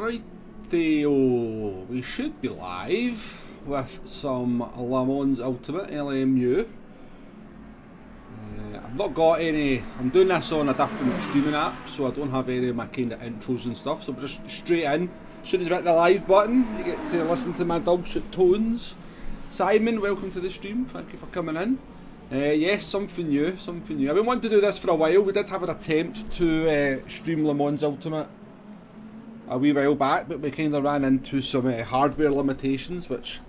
Rightio, we should be live with some Le Mans Ultimate LMU. I've not got any, I'm doing this on a different streaming app, so I don't have any of my kind of intros and stuff, so we're just straight in. As soon as I hit the live button, you get to listen to my dulcet tones. Simon, welcome to the stream, thank you for coming in. Yes, something new. I've been wanting to do this for a while. We did have an attempt to stream Le Mans Ultimate a wee while back, but we kind of ran into some hardware limitations, which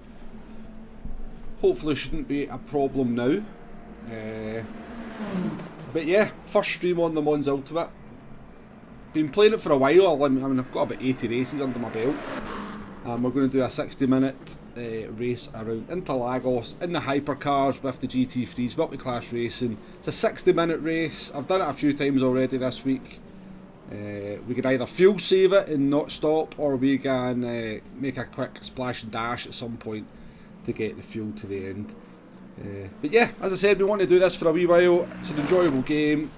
hopefully shouldn't be a problem now. But yeah, first stream on Le Mans Ultimate. Been playing it for a while. I mean, I've got about 80 races under my belt. We're going to do a 60-minute race around Interlagos in the Hypercars with the GT3s, multiclass racing. It's a 60-minute race. I've done it a few times already this week. We can either fuel save it and not stop, or we can make a quick splash and dash at some point to get the fuel to the end. But yeah, as I said, we want to do this for a wee while. It's an enjoyable game,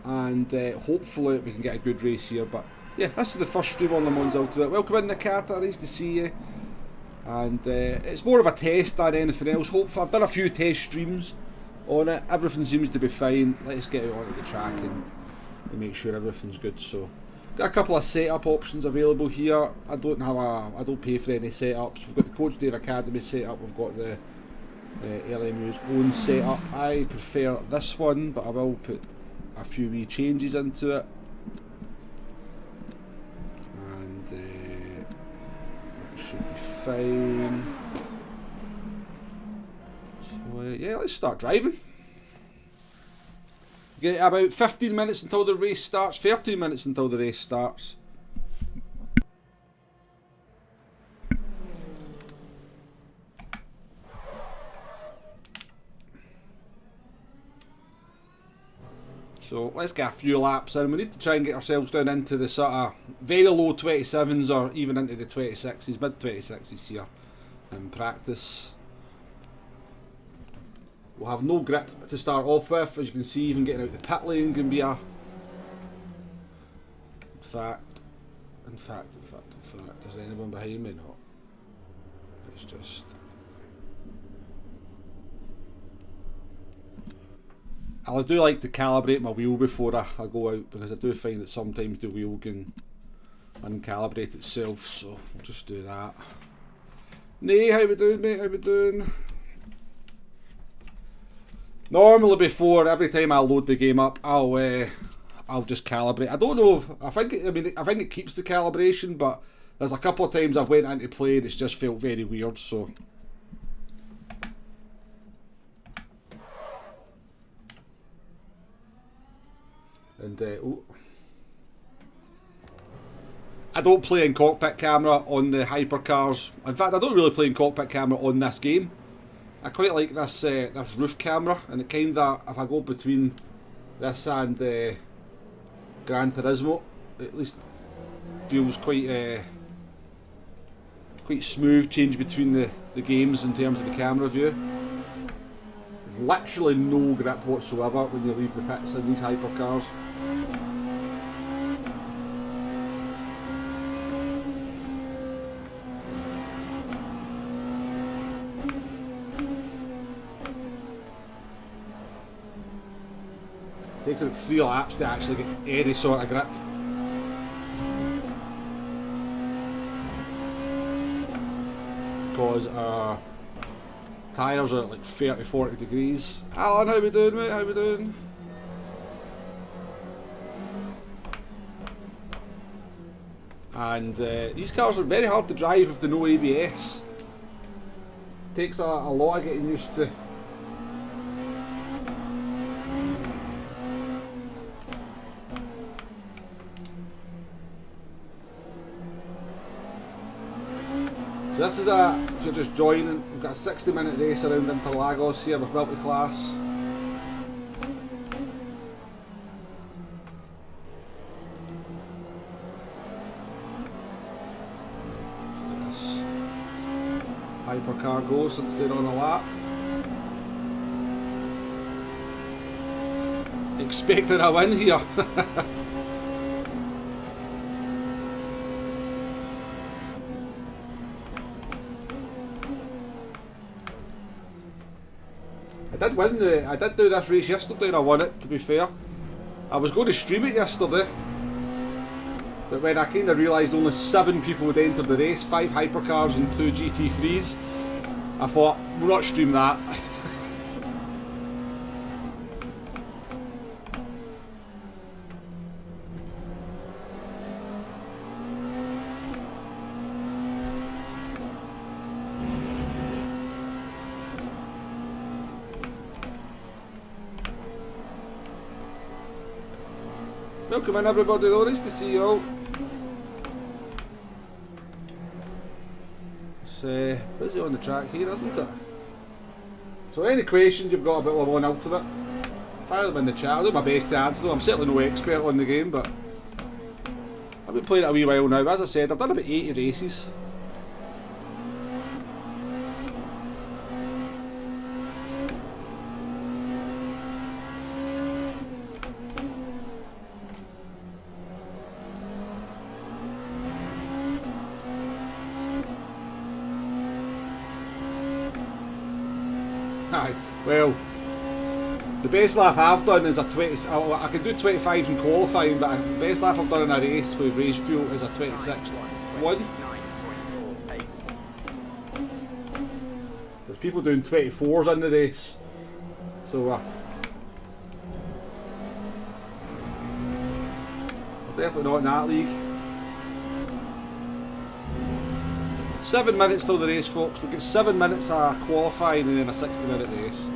and hopefully we can get a good race here. But yeah, this is the first stream on Le Mans Ultimate. Welcome in, Nakata, nice to see you. And it's more of a test than anything else. Hopefully, I've done a few test streams on it. Everything seems to be fine. Let's get out onto the track and make sure everything's good. So, got a couple of setup options available here. I don't pay for any setups. We've got the Coach Dave Academy setup. We've got the LMU's own setup. I prefer this one, but I will put a few wee changes into it. Should be fine. So yeah, let's start driving. Get about 15 minutes until the race starts, 13 minutes until the race starts. So let's get a few laps in. We need to try and get ourselves down into the sort of very low 27s or even into the 26s, mid 26s here in practice. We'll have no grip to start off with. As you can see, even getting out the pit lane can be a... In fact, is there anyone behind me? No. It's just... I do like to calibrate my wheel before I go out, because I do find that sometimes the wheel can uncalibrate itself, so we'll just do that. Nay, how we doing, mate? How we doing? Normally before, every time I load the game up, I'll just calibrate. I don't know if, I think it keeps the calibration, but there's a couple of times I've went into play and it's just felt very weird, so... And I don't play in cockpit camera on the Hypercars. In fact, I don't really play in cockpit camera on this game. I quite like this this roof camera, and it kind of, if I go between this and Gran Turismo, it at least feels quite smooth change between the games in terms of the camera view. There's literally no grip whatsoever when you leave the pits in these Hypercars. Takes about 3 laps to actually get any sort of grip. Because our tyres are at like 30-40 degrees. Alan, how we doing, mate? How we doing? And these cars are very hard to drive with the no ABS. Takes a lot of getting used to. So this is if you're just joining, we've got a 60-minute race around Interlagos here with multiclass. This Hypercar goes, so it's doing on a lap. Expecting a win here. I did do this race yesterday and I won it, to be fair. I was going to stream it yesterday, but when I kind of realised only 7 people had entered the race, 5 Hypercars and 2 GT3s, I thought, we'll not stream that. Welcome in everybody though, nice to see you all. It's busy on the track here, isn't it? So any questions you've got about Le Mans Ultimate, fire them in the chat. I'll do my best to answer them. I'm certainly no expert on the game, but I've been playing it a wee while now. As I said, I've done about 80 races. Well, the best lap I've done is a 20. I can do 25s in qualifying, but the best lap I've done in a race with race fuel is a 26.1. There's people doing 24s in the race, so I'm definitely not in that league. 7 minutes till the race, folks. We've got 7 minutes of qualifying and then a 60-minute race.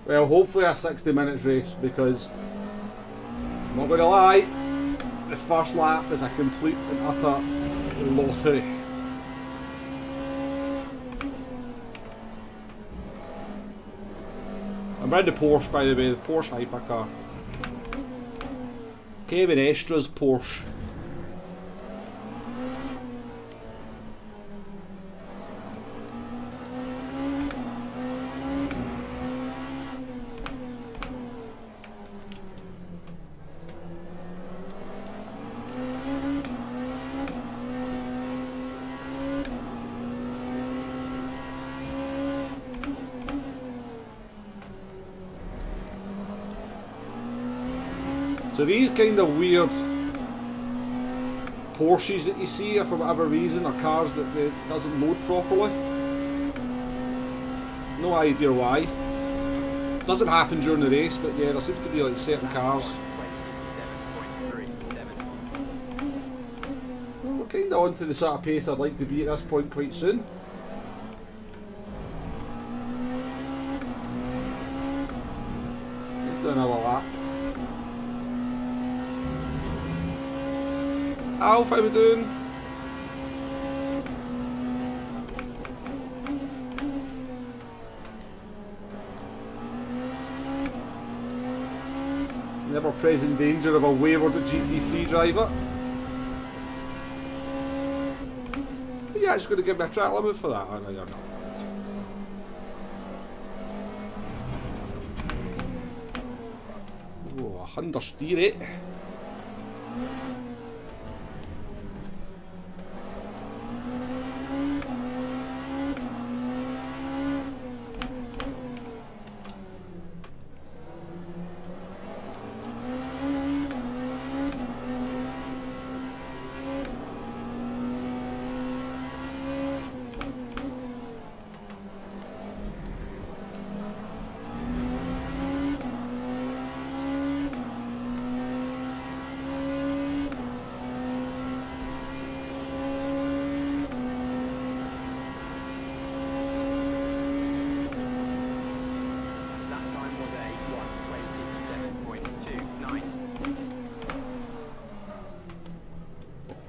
Well, hopefully a 60 minutes race, because I'm not going to lie, the first lap is a complete and utter lottery. I'm in the Porsche, by the way, the Porsche Hypercar. Kevin Estra's Porsche. So these kind of weird Porsches that you see, for whatever reason, are cars that doesn't load properly. No idea why. Doesn't happen during the race, but yeah, there seems to be like certain cars. Well, we're kind of on to the sort of pace I'd like to be at this point quite soon. Let's do another lap. Alf, how we doing? Never present danger of a wayward GT3 driver. Are you actually going to give me a track limit for that? Oh no, you're not. Oh, understeer it.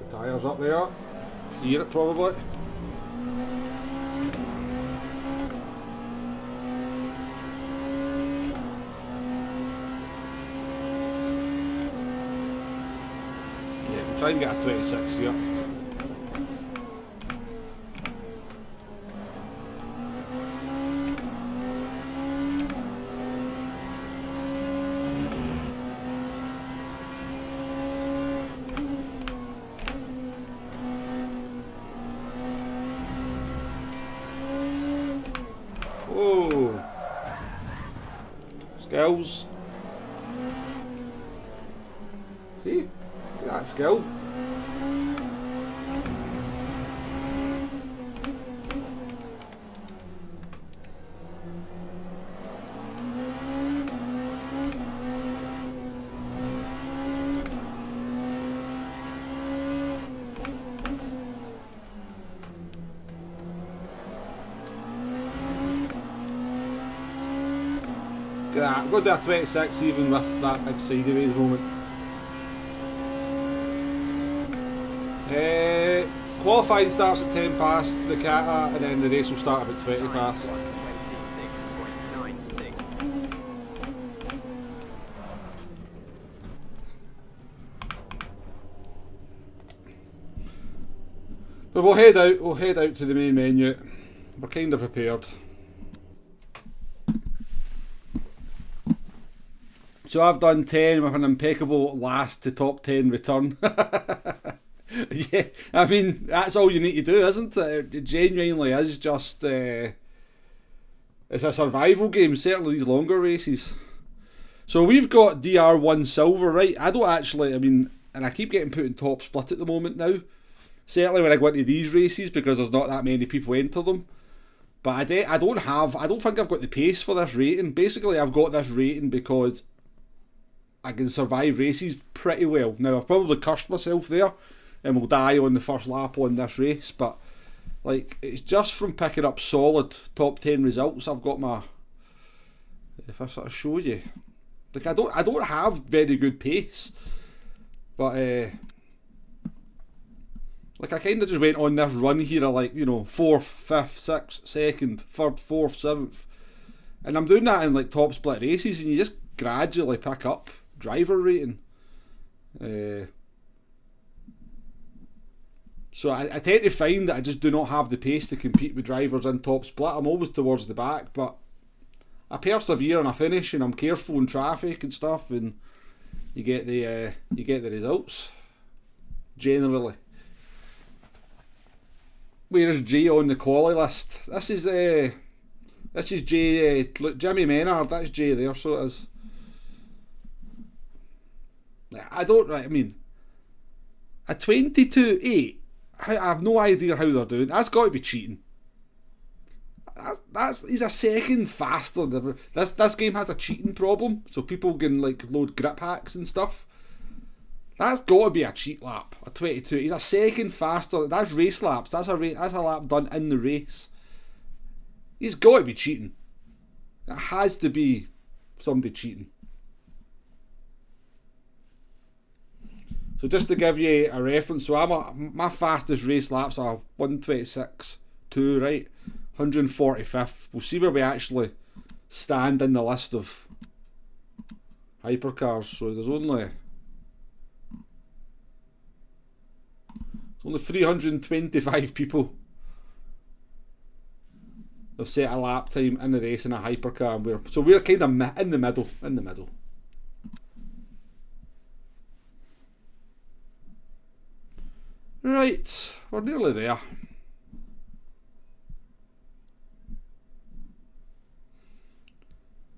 Tyres up there. Hear it probably. Yeah, we'll try and get a 26 here. Oh. Skills. See? Look at that skill. Look at that. I'm going to do a 26 even with that big sideways moment. Qualifying starts at 10 past the kata and then the race will start about 20 past. But we'll head out to the main menu. We're kind of prepared. So I've done 10 with an impeccable last to top 10 return. Yeah, I mean, that's all you need to do, isn't it? It genuinely is just... it's a survival game, certainly these longer races. So we've got DR1 Silver, right? I don't actually, I mean, and I keep getting put in top split at the moment now. Certainly when I go into these races, because there's not that many people enter them. But I don't think I've got the pace for this rating. Basically, I've got this rating because I can survive races pretty well. Now, I've probably cursed myself there and will die on the first lap on this race, but like, it's just from picking up solid top 10 results. I've got my, if I sort of show you, like, I don't have very good pace, but like, I kind of just went on this run here of, like, you know, 4th, 5th, 6th, 2nd, 3rd, 4th, 7th, and I'm doing that in like top split races, and you just gradually pick up driver rating. So I tend to find that I just do not have the pace to compete with drivers in top split. I'm always towards the back, but I persevere and I finish, and I'm careful in traffic and stuff, and you get the results generally. Where's J on the quali list? This is J. Look, Jimmy Menard. That's J there. So it is. I mean, a 22.8. I have no idea how they're doing. That's got to be cheating. He's a second faster. This game has a cheating problem, so people can like load grip hacks and stuff. That's got to be a cheat lap. A 22. He's a second faster. That's race laps. That's a lap done in the race. He's got to be cheating. It has to be somebody cheating. So just to give you a reference, so my fastest race laps are 1:26.2, right? 145th. We'll see where we actually stand in the list of hypercars. So there's only 325 people have set a lap time in the race in a hypercar, and we're kind of in the middle. Right, we're nearly there.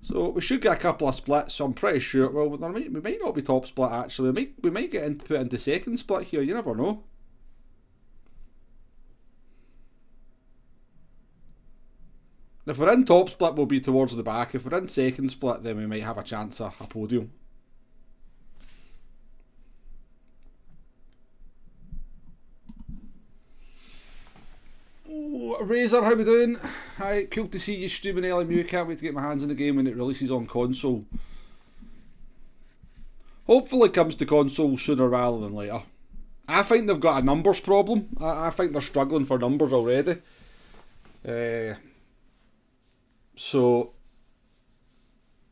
So we should get a couple of splits. So I'm pretty sure. Well, we might not be top split actually. We might get put into second split here. You never know. If we're in top split, we'll be towards the back. If we're in second split, then we might have a chance of a podium. Oh, Razor, how we doing? Hi, cool to see you streaming LMU. Can't wait to get my hands on the game when it releases on console. Hopefully it comes to console sooner rather than later. I think they've got a numbers problem. I think they're struggling for numbers already. So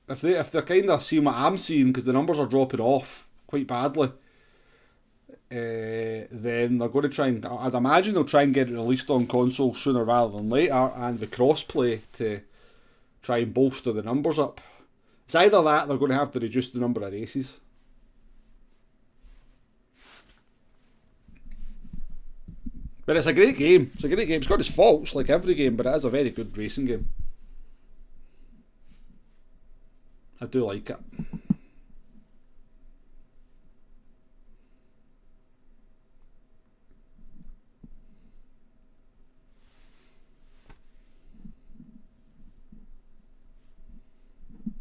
if they're kind of seeing what I'm seeing, because the numbers are dropping off quite badly, then they're going to try and, I'd imagine they'll try and get it released on console sooner rather than later, and the crossplay to try and bolster the numbers up. It's either that, they're going to have to reduce the number of races. But it's a great game. It's got its faults like every game, but it is a very good racing game. I do like it.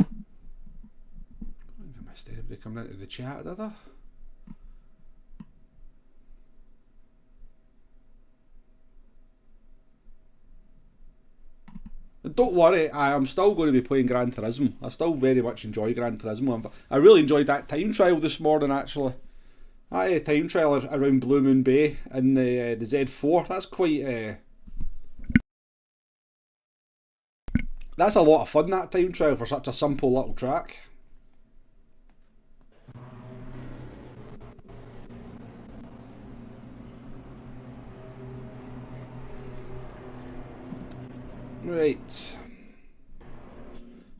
I missed it. Have they come into the chat, did I? Don't worry, I am still going to be playing Gran Turismo. I still very much enjoy Gran Turismo. I really enjoyed that time trial this morning, actually. That time trial around Blue Moon Bay in the Z4, that's quite... that's a lot of fun, that time trial, for such a simple little track. Right.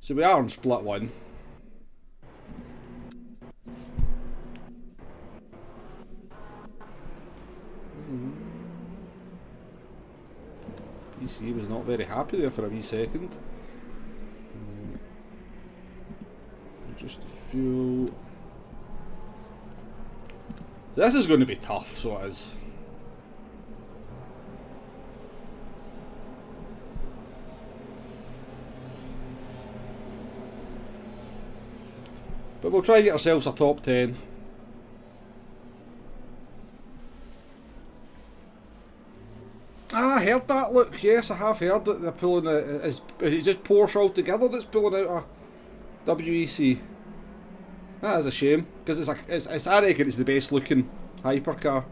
So we are on split one. PC was not very happy there for a wee second. Just a few. So this is going to be tough, so it is. But we'll try and get ourselves a top 10. Ah, I heard that, look. Yes, I have heard that they're pulling is it just Porsche altogether that's pulling out a WEC? That is a shame, because it's I reckon it's the best looking hypercar.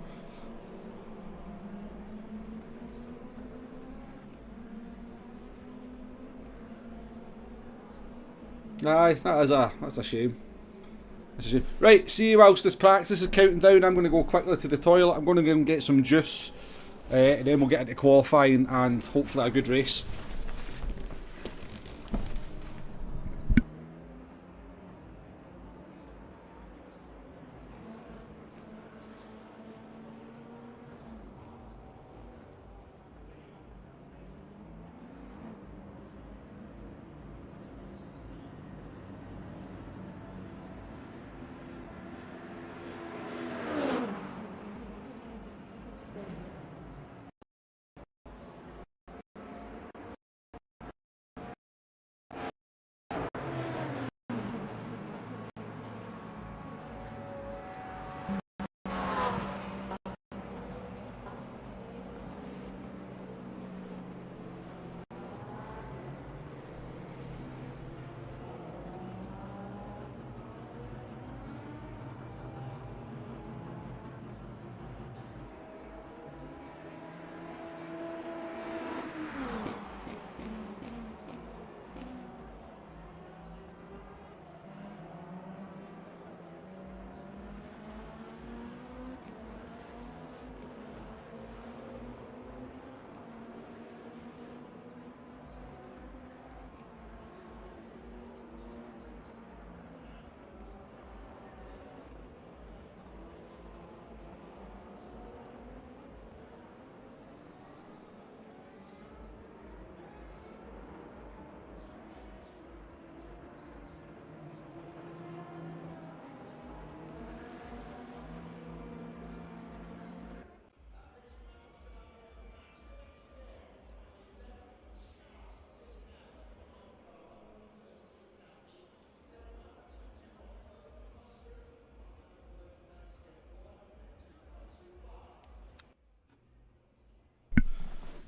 Aye, that's a shame. Right, see you whilst this practice is counting down. I'm going to go quickly to the toilet. I'm going to go and get some juice, and then we'll get into qualifying and hopefully a good race.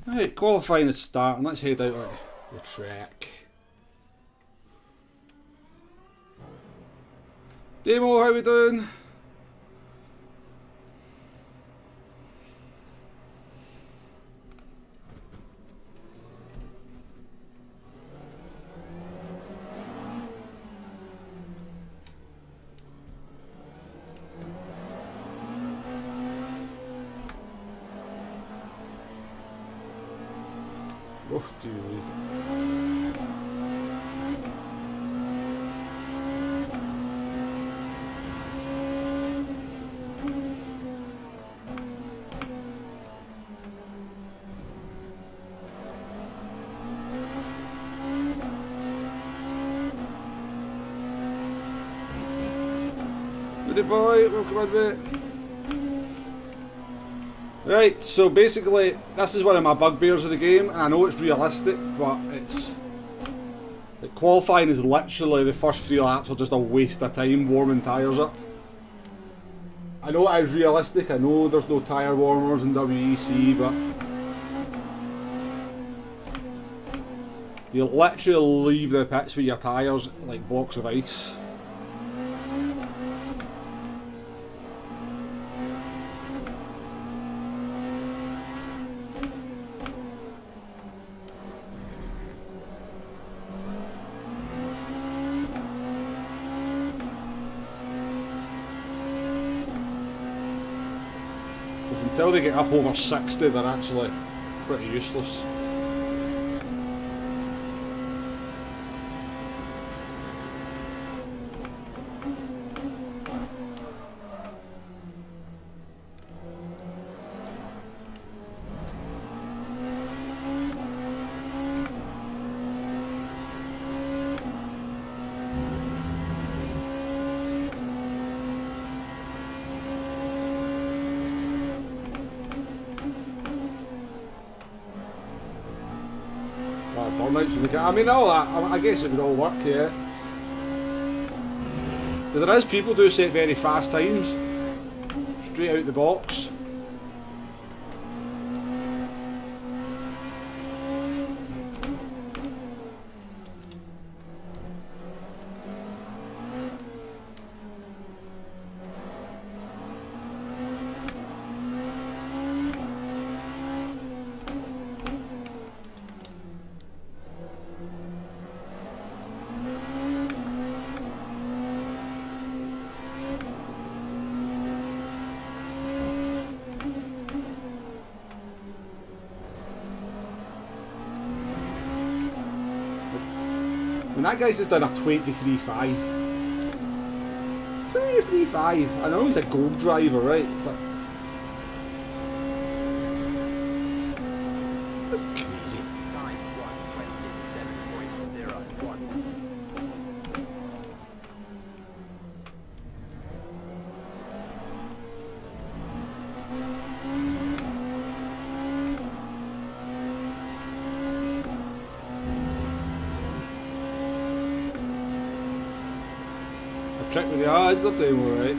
Right, qualifying is starting. Let's head out on the track. Demo, how we doing? Oh, dear. Andy boy, welcome on, mate. Right, so basically, this is one of my bugbears of the game, and I know it's realistic, but it's... Like, qualifying is literally the first 3 laps are just a waste of time warming tyres up. I know it is realistic, I know there's no tyre warmers in WEC, but... You literally leave the pits with your tyres like blocks of ice. Until they get up over 60, they're actually pretty useless. I mean, all that, I guess it would all work, yeah. Because there is people do set very fast times, straight out the box. And that guy's just done a 23.5. 23.5. I know he's a gold driver, right? But that's crazy. Trick with the eyes, they're doing alright.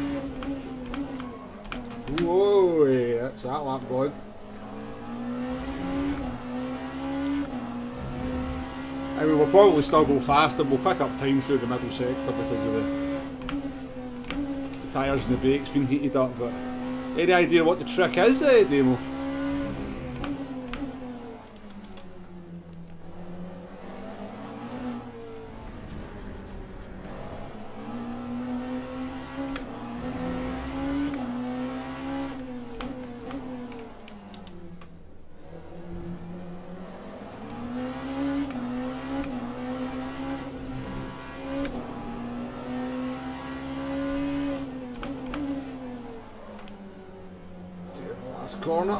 Whoa, that's that lap going. I mean, we'll probably still go faster, we'll pick up time through the middle sector because of the tyres and the brakes being heated up, but any idea what the trick is, Demo? Corner.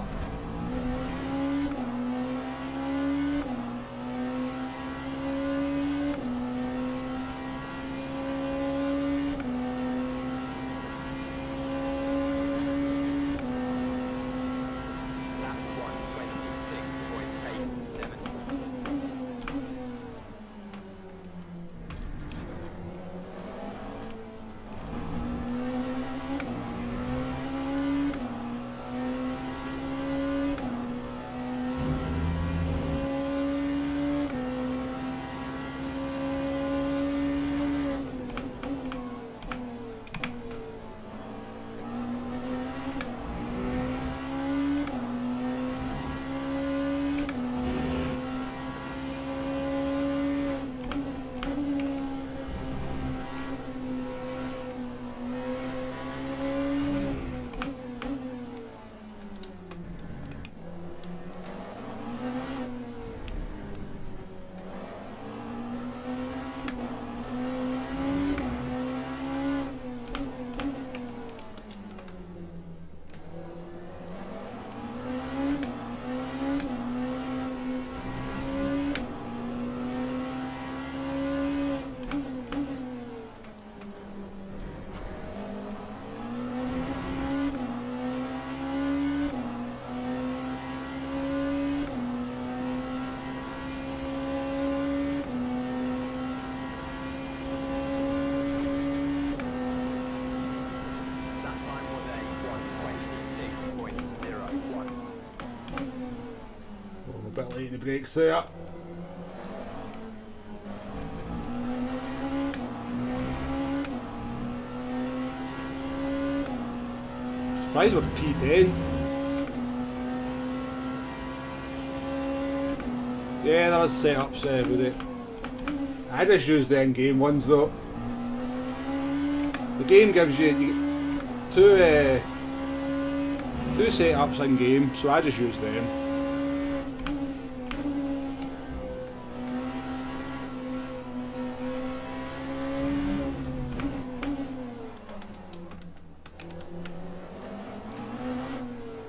bit late in the brakes there. Surprised with P10. Yeah, there was setups with it. I just use the in-game ones though. The game gives you two setups in game, so I just use them.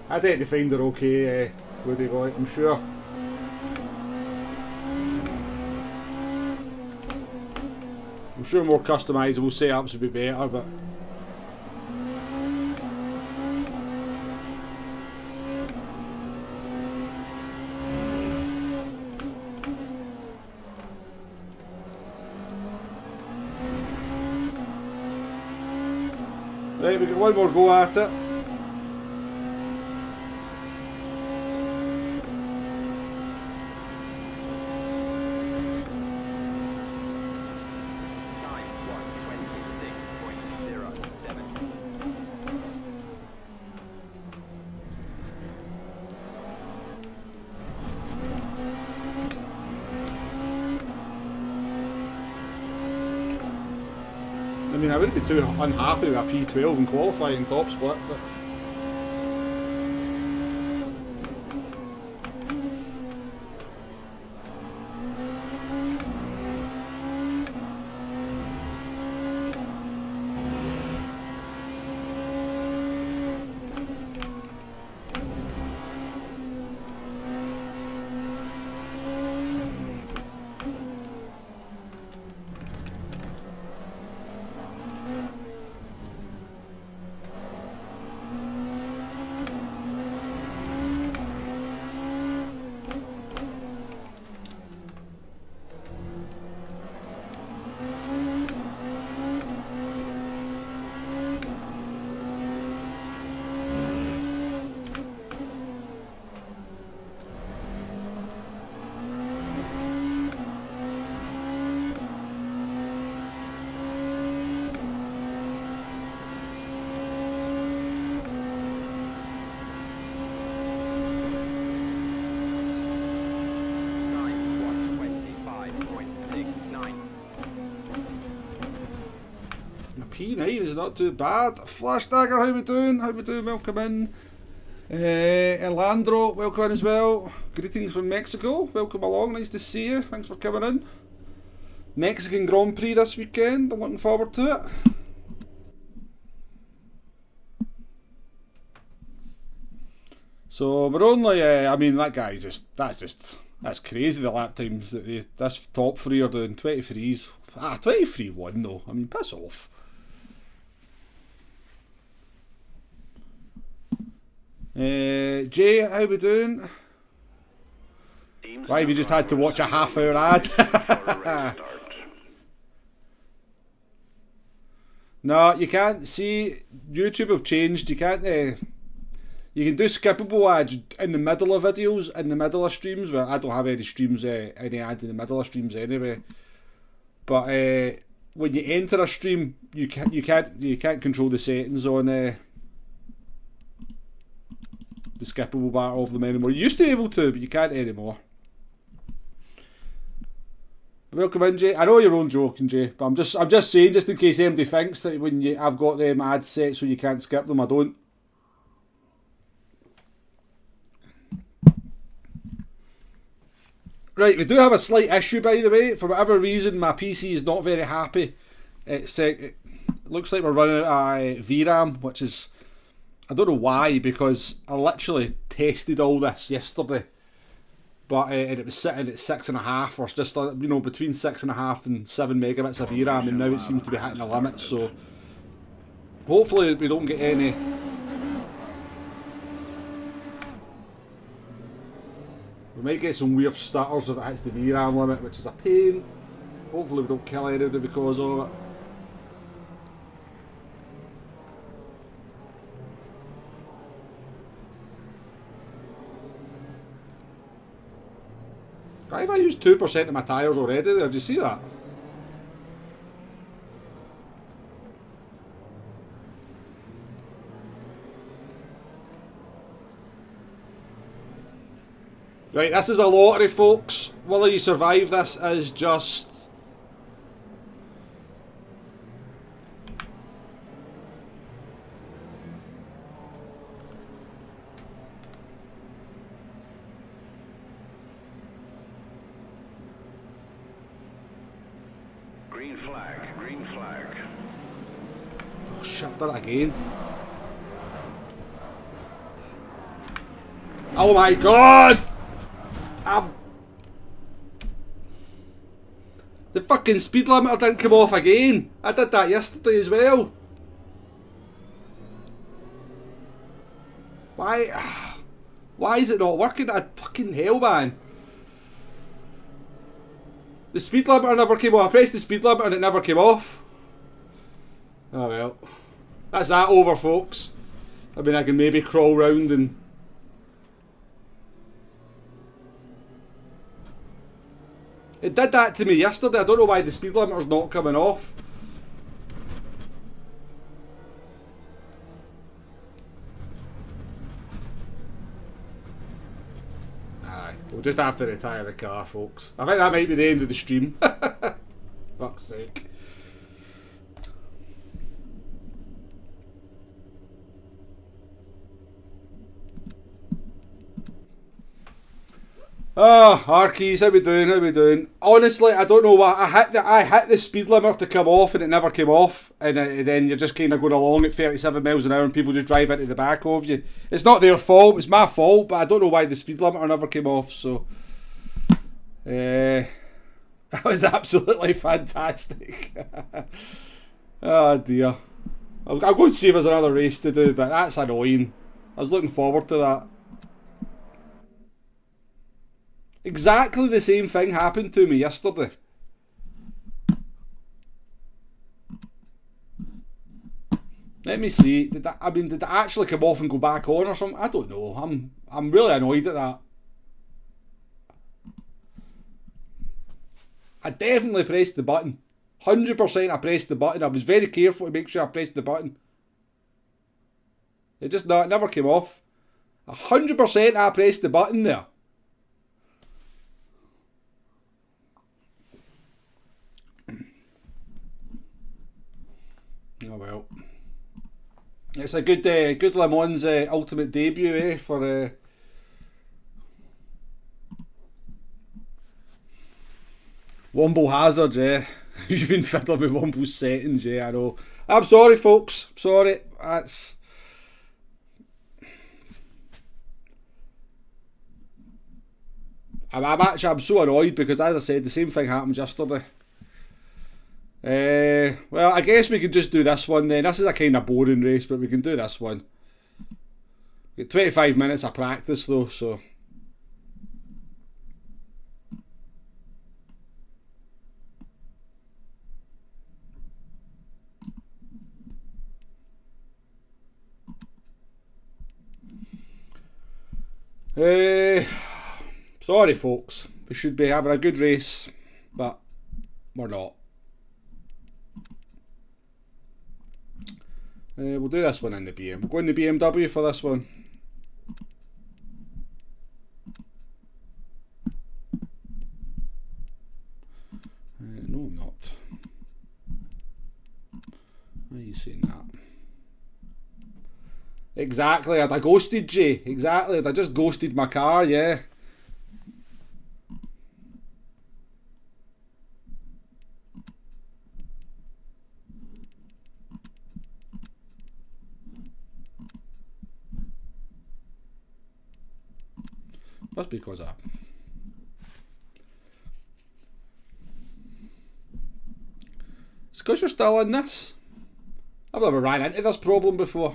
I think they find they're okay where they go, I'm sure. I'm sure more customisable setups would be better, but right, we got one more go at it. I mean, I wouldn't be too unhappy with a P12 in qualifying top split, but P9 is not too bad. Flash Dagger, how we doing? How we doing? Welcome in. Elandro, welcome in as well. Greetings from Mexico. Welcome along. Nice to see you. Thanks for coming in. Mexican Grand Prix this weekend. I'm looking forward to it. So we're only. I mean, that guy that's crazy. The lap times that this top three are doing 23s. 23-1 though. I mean, piss off. Jay, how we doing? Why have you just had to watch a half-hour ad? No, you can't. See, YouTube have changed. You can't. You can do skippable ads in the middle of videos, in the middle of streams. Well, I don't have any streams, any ads in the middle of streams anyway. But when you enter a stream, you can't control the settings on the skippable bar of them anymore. You used to be able to, but you can't anymore. Welcome in, Jay. I know you're only joking, Jay, but I'm just saying, just in case anybody thinks that I've got them ads set so you can't skip them. I don't. Right, we do have a slight issue, by the way. For whatever reason, my PC is not very happy. It looks like we're running out of VRAM, which is, I don't know why, because I literally tested all this yesterday, but and it was sitting at 6.5 or just between 6.5 and 7 megabits of VRAM, and now it seems to be hitting the limit. So hopefully we don't get any. We might get some weird stutters if it hits the VRAM limit, which is a pain. Hopefully we don't kill anybody because of it. Guy, if I used 2% of my tyres already there, do you see that? Right, this is a lottery, folks. Will you survive this is just... Green flag, green flag. Oh shit, done it again. Oh my god! The fucking speed limiter didn't come off again. I did that yesterday as well. Why is it not working? Fucking hell, man. The speed limiter never came off. I pressed the speed limiter and it never came off. Oh well. That's that over, folks. I mean, I can maybe crawl round and... It did that to me yesterday. I don't know why the speed limiter's not coming off. Aye, we'll just have to retire the car, folks. I think that might be the end of the stream. Fuck's sake. Oh, Arkeys, how we doing? How we doing? Honestly, I don't know what I hit the speed limit to come off and it never came off, and then you're just kind of going along at 37 miles an hour and people just drive into the back of you. It's not their fault, it's my fault, but I don't know why the speed limiter never came off. So, that was absolutely fantastic. Oh dear. I'm going to see if there's another race to do, but that's annoying. I was looking forward to that. Exactly the same thing happened to me yesterday. Let me see. Did it actually come off and go back on or something? I don't know. I'm really annoyed at that. I definitely pressed the button. 100% I pressed the button. I was very careful to make sure I pressed the button. It never came off. 100% I pressed the button there. Oh well. It's a good Le Mans ultimate debut, for Womble Hazard, You've been fiddling with Womble's settings, I know. I'm sorry, folks. Sorry. That's... I'm so annoyed because, as I said, the same thing happened yesterday. Well, I guess we can just do this one then. This is a kind of boring race, but we can do this one. Get 25 minutes of practice though, so... Sorry folks, we should be having a good race, but we're not. We'll do this one in the BM. We'll go in the BMW for this one. No, I'm not. Why are you saying that? Exactly, I'd have ghosted you. Exactly, I'd have just ghosted my car, yeah. That's because I... It's because you're still in this. I've never ran into this problem before.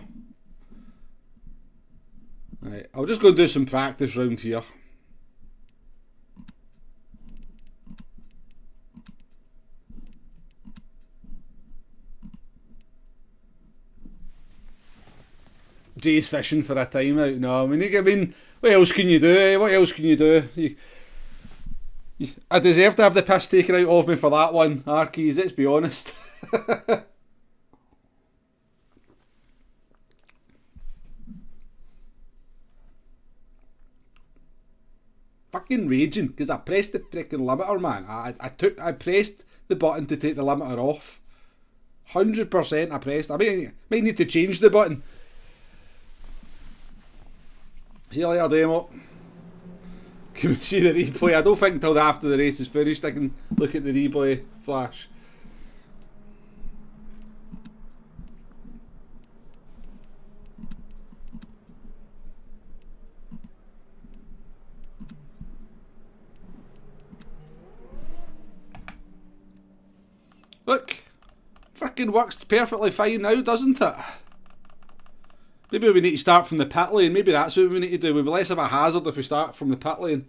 Right, I'll just go and do some practice round here. Jay's fishing for a timeout. No, I mean, what else can you do? What else can you do? I deserve to have the piss taken out of me for that one, Arkeys, let's be honest. Fucking raging, because I pressed the freaking limiter, man. I pressed the button to take the limiter off. 100% I pressed. I might need to change the button. See you later, Demo. Can we see the replay? I don't think until after the race is finished I can look at the replay flash. Look, frickin' works perfectly fine now, doesn't it? Maybe we need to start from the pit lane. Maybe that's what we need to do. We'll be less of a hazard if we start from the pit lane.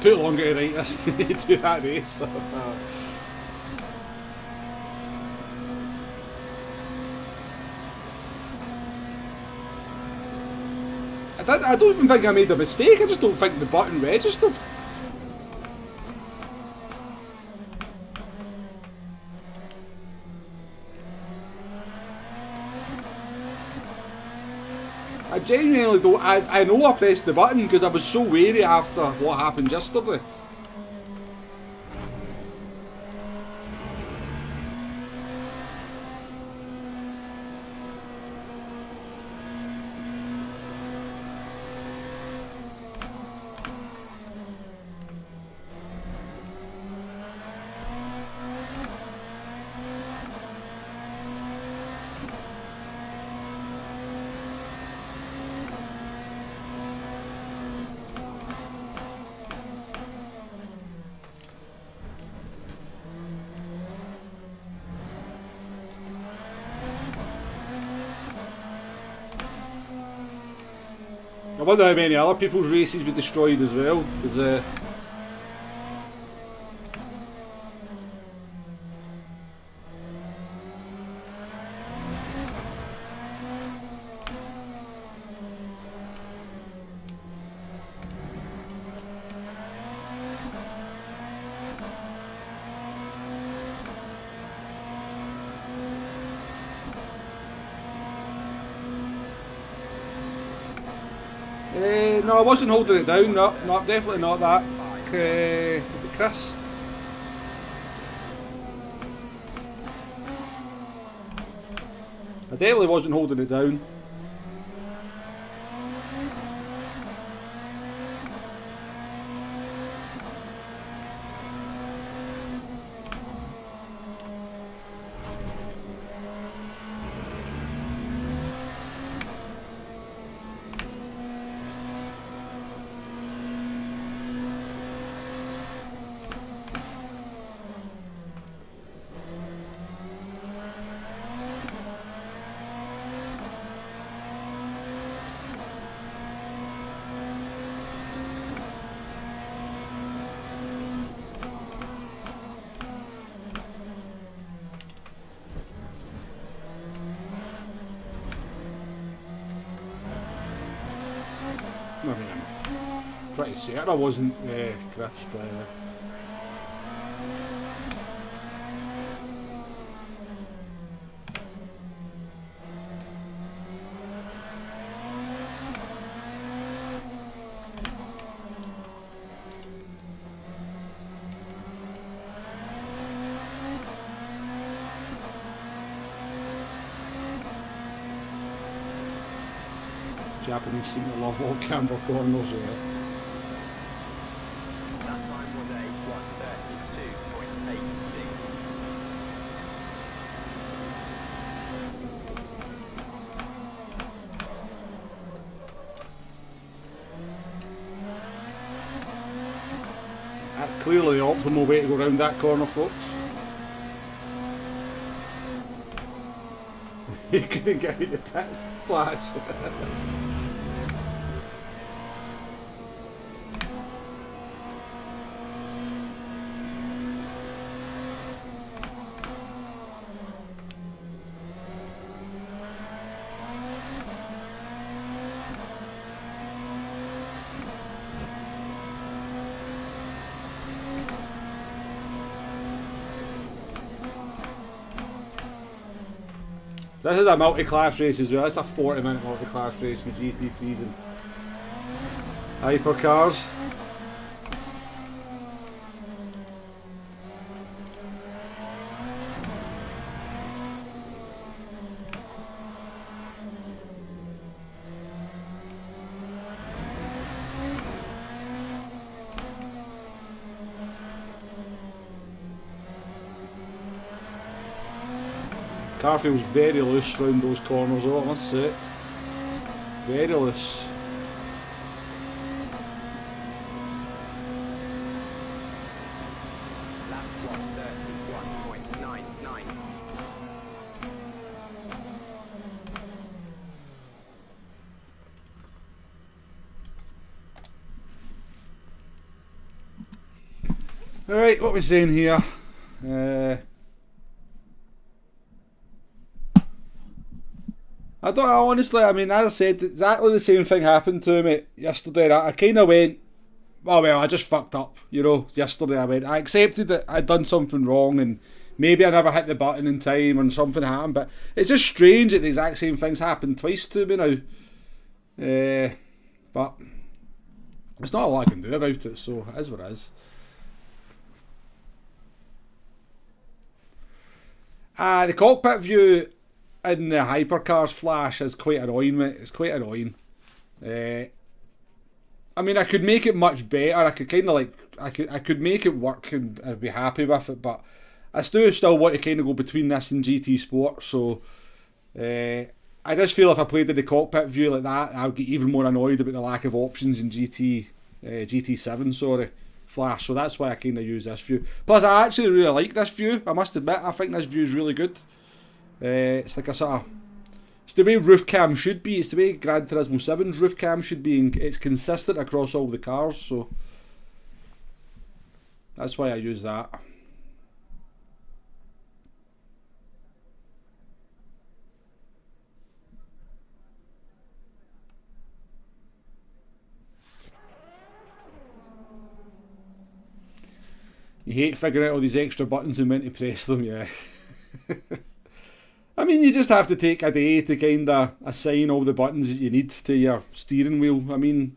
Too long to write this to that race. I don't even think I made a mistake, I just don't think the button registered. I genuinely don't. I know I pressed the button because I was so wary after what happened yesterday. I wonder how many other people's races we destroyed as well. No, I wasn't holding it down. No, definitely not that. Was it Chris? I definitely wasn't holding it down. I mean, I'm pretty certain I wasn't crisp. Japanese seem to love all camber corners, yeah. That time was a 1:32.86. That's clearly the optimal way to go around that corner, folks. You couldn't get out the pits, Flash. This is a multi-class race as well. It's a 40-minute multi-class race with GT3s and Hypercars. Car feels very loose round those corners though, I must say. Very loose. Lap 1:31.99. Alright, what are we saying here? I don't honestly, I mean, as I said, exactly the same thing happened to me yesterday. I kind of went, oh well, I just fucked up, you know. Yesterday I accepted that I'd done something wrong and maybe I never hit the button in time and something happened, but it's just strange that the exact same things happened twice to me now. But there's not a lot I can do about it, so it is what it is. The cockpit view in the Hypercars Flash is quite annoying, mate. It's quite annoying. I mean, I could make it much better. I could kind of like, I could make it work and I'd be happy with it, but I still want to kind of go between this and GT Sport, so I just feel if I played in the cockpit view like that, I would get even more annoyed about the lack of options in GT7, sorry, Flash, so that's why I kind of use this view. Plus, I actually really like this view, I must admit. I think this view is really good. It's like a sort of, it's the way roof cam should be. It's the way Gran Turismo 7's roof cam should be, and it's consistent across all the cars, so that's why I use that. You hate figuring out all these extra buttons and when to press them, yeah. I mean, you just have to take a day to kind of assign all the buttons that you need to your steering wheel. I mean,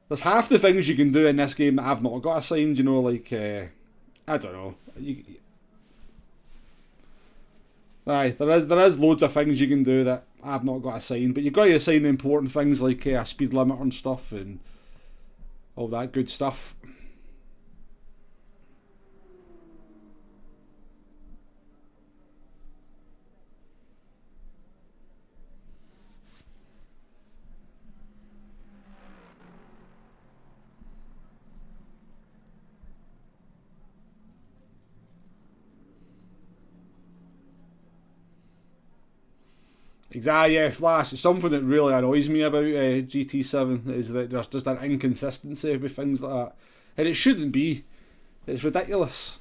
there's half the things you can do in this game that I've not got assigned, you know, like, I don't know. There is loads of things you can do that I've not got assigned, but you've got to assign the important things like a speed limiter and stuff and all that good stuff. Exactly, yeah, Flash. It's something that really annoys me about GT7 is that there's just an inconsistency with things like that. And it shouldn't be. It's ridiculous.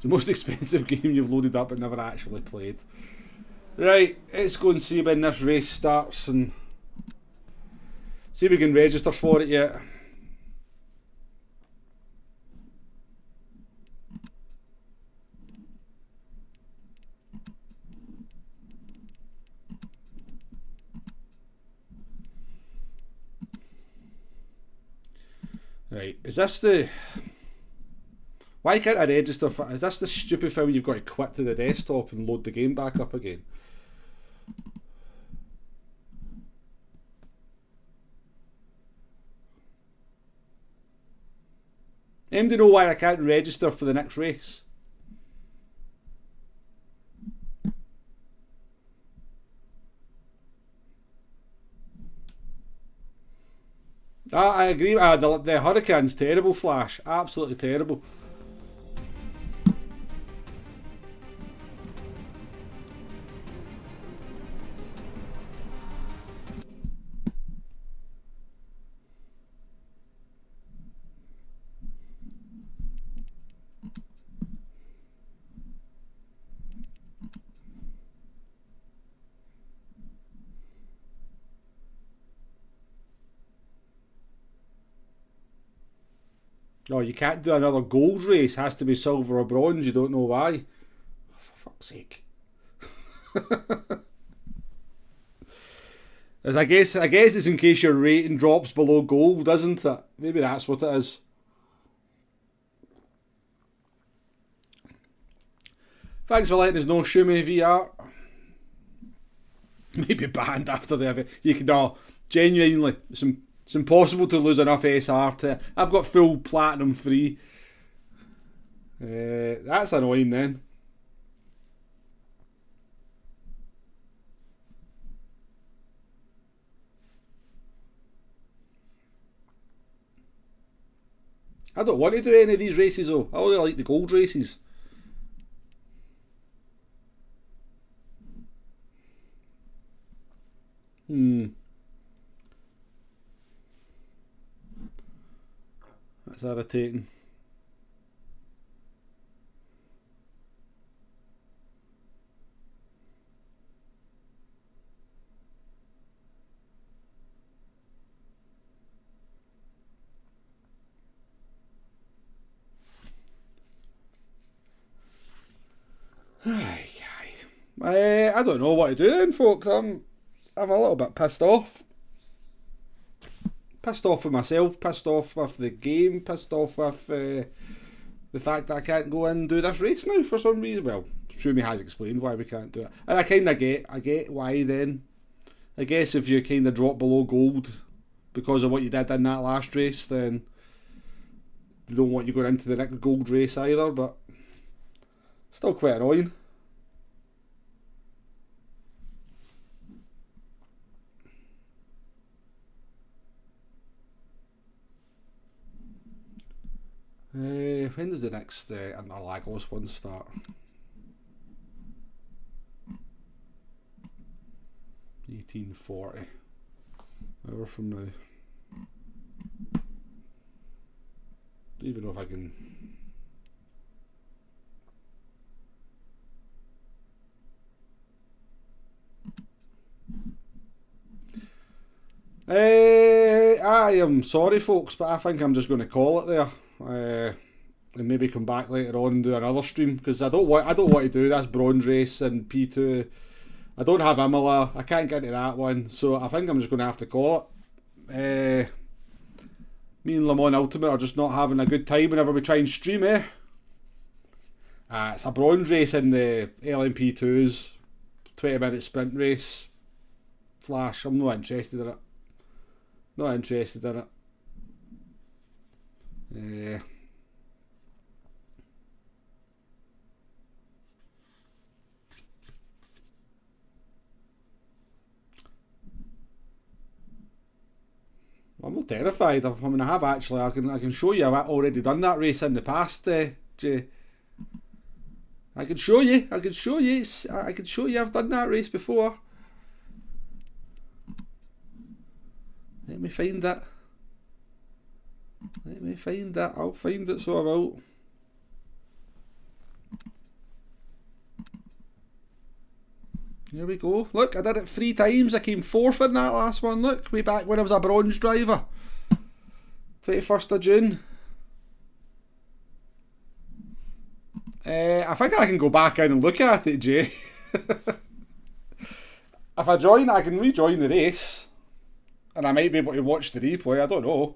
the most expensive game you've loaded up but never actually played. Right, let's go and see when this race starts and see if we can register for it yet. Right, is this the... Why can't I register for... Is this the stupid thing where you've got to quit to the desktop and load the game back up again? Aim to know why I can't register for the next race. I agree. The Hurricane's terrible, Flash. Absolutely terrible. Oh, you can't do another gold race. Has to be silver or bronze. You don't know why. Oh, for fuck's sake. I guess it's in case your rating drops below gold, isn't it? Maybe that's what it is. Thanks for letting us know, Shumi VR. Maybe banned after the event. You can know, genuinely, it's impossible to lose enough SR to... I've got full platinum free. That's annoying then. I don't want to do any of these races though. I only like the gold races. That's irritating. I don't know what to do then, folks. I'm a little bit pissed off. Pissed off with myself, pissed off with the game, pissed off with the fact that I can't go in and do this race now for some reason. Well, Shumi has explained why we can't do it. And I kind of get why then. I guess if you kind of drop below gold because of what you did in that last race, then they don't want you going into the next gold race either, but still quite annoying. When does the next Interlagos one start? 1840. Hour from now. Don't even know if I can. I am sorry, folks, but I think I'm just going to call it there. And maybe come back later on and do another stream because I don't want to do this bronze race and P2. I don't have Imola. I can't get into that one, so I think I'm just going to have to call it. Me and Le Mans Ultimate are just not having a good time whenever we try and stream. It's a bronze race in the LMP2s, 20-minute sprint race. Flash. I'm not interested in it. Not interested in it. I'm not terrified. I mean, I have actually. I can show you. I've already done that race in the past, Jay. I can show you. I can show you. I can show you. I've done that race before. Let me find that. Let me find that. I'll find it, so I will. Here we go. Look, I did it 3 times. I came 4th in that last one. Look, way back when I was a bronze driver. 21st of June. I think I can go back in and look at it, Jay. If I join, I can rejoin the race. And I might be able to watch the replay, I don't know.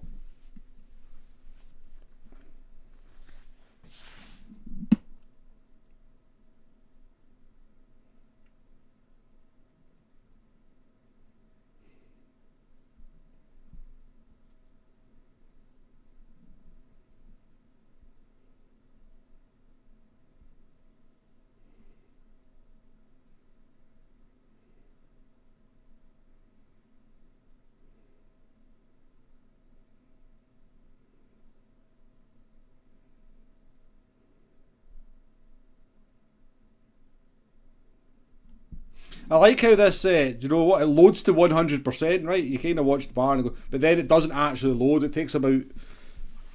I like how this, you know what, it loads to 100%, right? You kind of watch the bar and go, but then it doesn't actually load. It takes about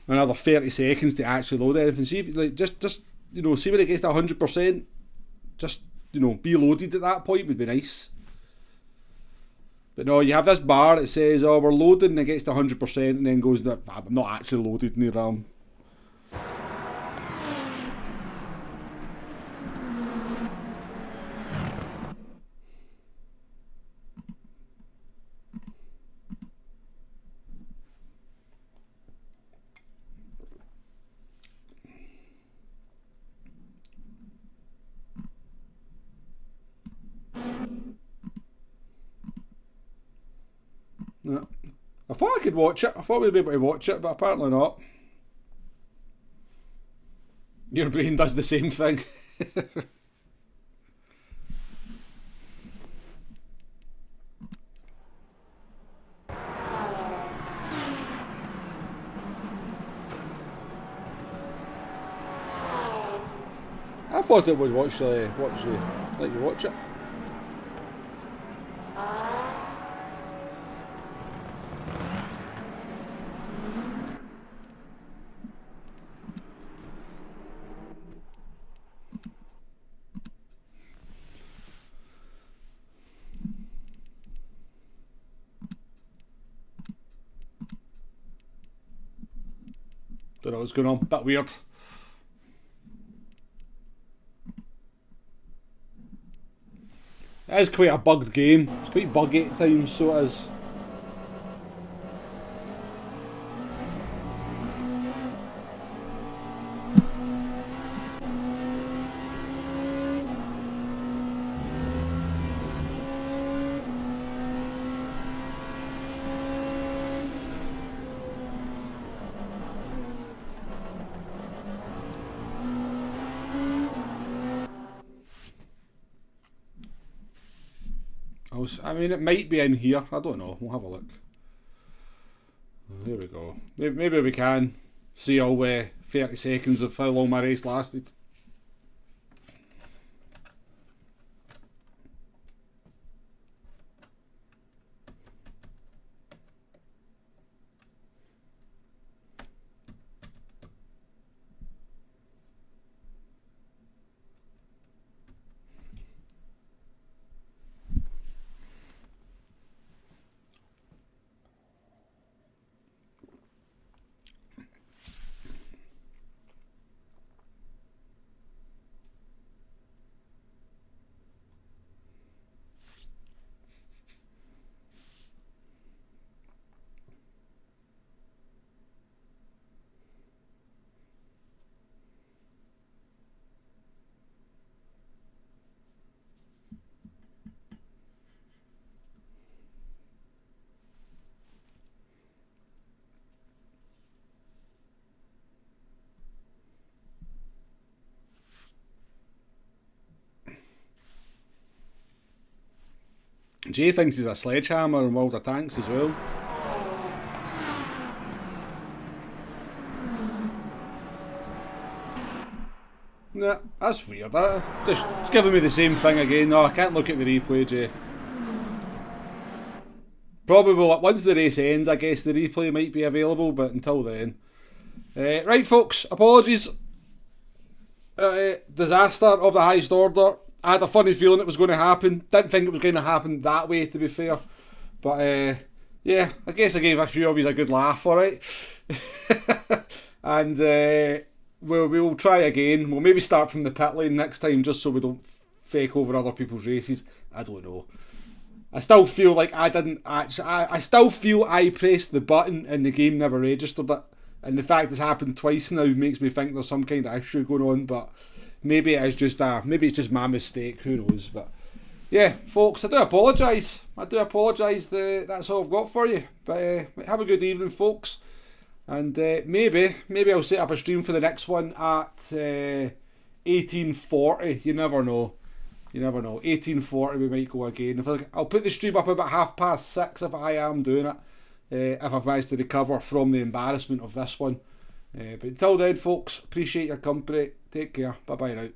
another 30 seconds to actually load anything. See, if, like, just you know, see when it gets to 100%, just, you know, be loaded at that point would be nice. But no, you have this bar that says, oh, we're loading, and it gets to 100%, and then goes, I'm not actually loaded in the RAM. Yeah. I thought I could watch it. I thought we'd be able to watch it, but apparently not. Your brain does the same thing. I thought it would let you watch it. Don't know what's going on, bit weird. It is quite a bugged game. It's quite buggy at times, so it is. I mean, it might be in here. I don't know. We'll have a look. Here we go. Maybe we can see all 30 seconds of how long my race lasted. Jay thinks he's a sledgehammer and World of Tanks as well. Nah, that's weird. Just giving me the same thing again. No, I can't look at the replay, Jay. Probably once the race ends, I guess the replay might be available, but until then. Right, folks, apologies. Disaster of the highest order. I had a funny feeling it was going to happen. Didn't think it was going to happen that way, to be fair. But yeah, I guess I gave a few of you a good laugh, alright? And we'll try again. We'll maybe start from the pit lane next time, just so we don't fake over other people's races. I don't know. I still feel like I didn't actually. I still feel I pressed the button and the game never registered it. And the fact it's happened twice now makes me think there's some kind of issue going on. But maybe it's just my mistake. Who knows? But yeah, folks, I do apologise. That's all I've got for you. But have a good evening, folks. And maybe I'll set up a stream for the next one at 1840. You never know. 1840 we might go again. I'll put the stream up about 6:30 if I am doing it. If I've managed to recover from the embarrassment of this one. But until then, folks, appreciate your company. Take care. Bye bye now.